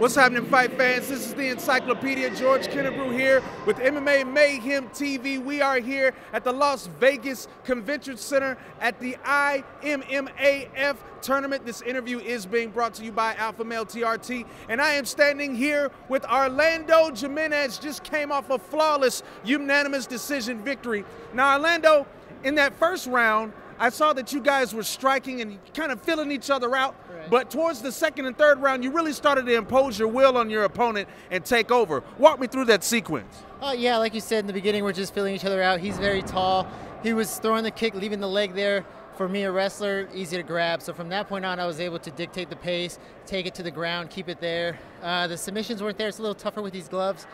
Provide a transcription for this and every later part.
What's happening, fight fans? This is the Encyclopedia. George Kennebrew here with MMA Mayhem TV. We are here at the Las Vegas Convention Center at the IMMAF Tournament. This interview is being brought to you by Alpha Male TRT, and I am standing here with Orlando Jimenez. Just came off a flawless, unanimous decision victory. Now, Orlando, in that first round, I saw that you guys were striking and kind of filling each other out, right. But towards the second and third round, you really started to impose your will on your opponent and take over. Walk me through that sequence. Yeah, like you said in the beginning, we're just filling each other out. He's very tall. He was throwing the kick, leaving the leg there. For me, a wrestler, easy to grab. So from that point on, I was able to dictate the pace, take it to the ground, keep it there. The submissions weren't there. It's a little tougher with these gloves.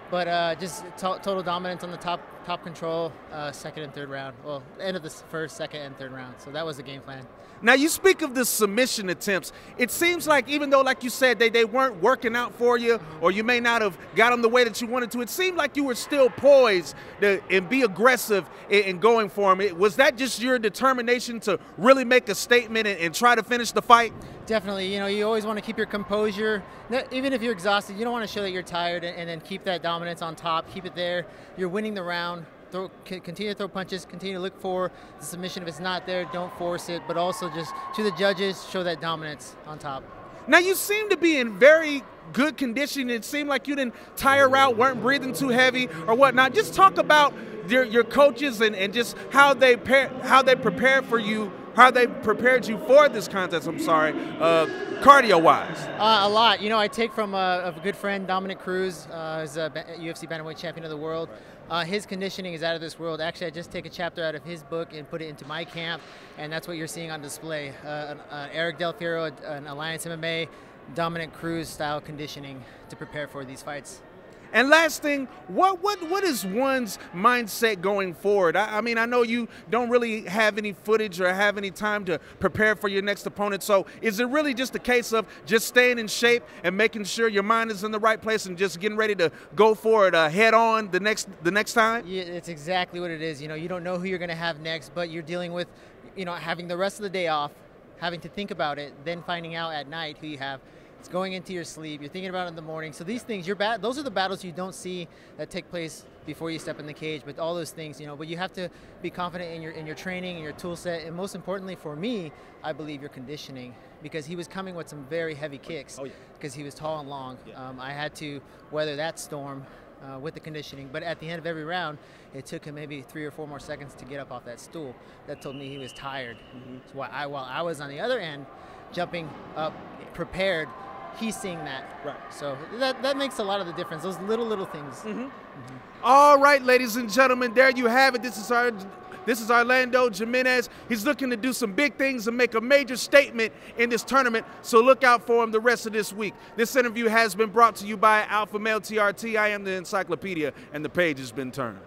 But just total dominance on the top control, second and third round. Well, end of the first, second, and third round. So that was the game plan. Now, you speak of the submission attempts. It seems like even though, like you said, they weren't working out for you, or you may not have got them the way that you wanted to, it seemed like you were still poised and be aggressive in going for them. Was that just your determination to really make a statement and try to finish the fight? Definitely. You know, you always want to keep your composure. Even if you're exhausted, you don't want to show that you're tired, and then keep that dominance on top. Keep it there. You're winning the round. Continue to throw punches, continue to look for the submission. If it's not there, don't force it, but also just to the judges, show that dominance on top. Now, you seem to be in very good condition. It seemed like you didn't tire out, weren't breathing too heavy or whatnot. Just talk about your coaches and just how they prepared for you, how they prepared you for this contest, cardio-wise. A lot. You know, I take from a good friend, Dominic Cruz, who's a UFC bantamweight champion of the world. His conditioning is out of this world. Actually, I just take a chapter out of his book and put it into my camp, and that's what you're seeing on display. Eric Del Fiero, an Alliance MMA, Dominic Cruz style conditioning to prepare for these fights. And last thing, what is one's mindset going forward? I mean, I know you don't really have any footage or have any time to prepare for your next opponent. So is it really just a case of just staying in shape and making sure your mind is in the right place and just getting ready to go for it head on the next time? Yeah, it's exactly what it is. You know, you don't know who you're going to have next, but you're dealing with, you know, having the rest of the day off, having to think about it, then finding out at night who you have. It's going into your sleep. You're thinking about it in the morning. So these things, those are the battles you don't see that take place before you step in the cage. But all those things, you know. But you have to be confident in your training and your tool set, and most importantly for me, I believe your conditioning, because he was coming with some very heavy kicks. Because he was tall and long. Yeah. I had to weather that storm with the conditioning. But at the end of every round, it took him maybe 3 or 4 more seconds to get up off that stool. That told me he was tired. So while I was on the other end, jumping up, prepared. He's seeing that. Right. So that makes a lot of the difference, those little things. All right, ladies and gentlemen, there you have it. This is Orlando Jimenez. He's looking to do some big things and make a major statement in this tournament, so look out for him the rest of this week. This interview has been brought to you by Alpha Male TRT. I am the Encyclopedia, and the page has been turned.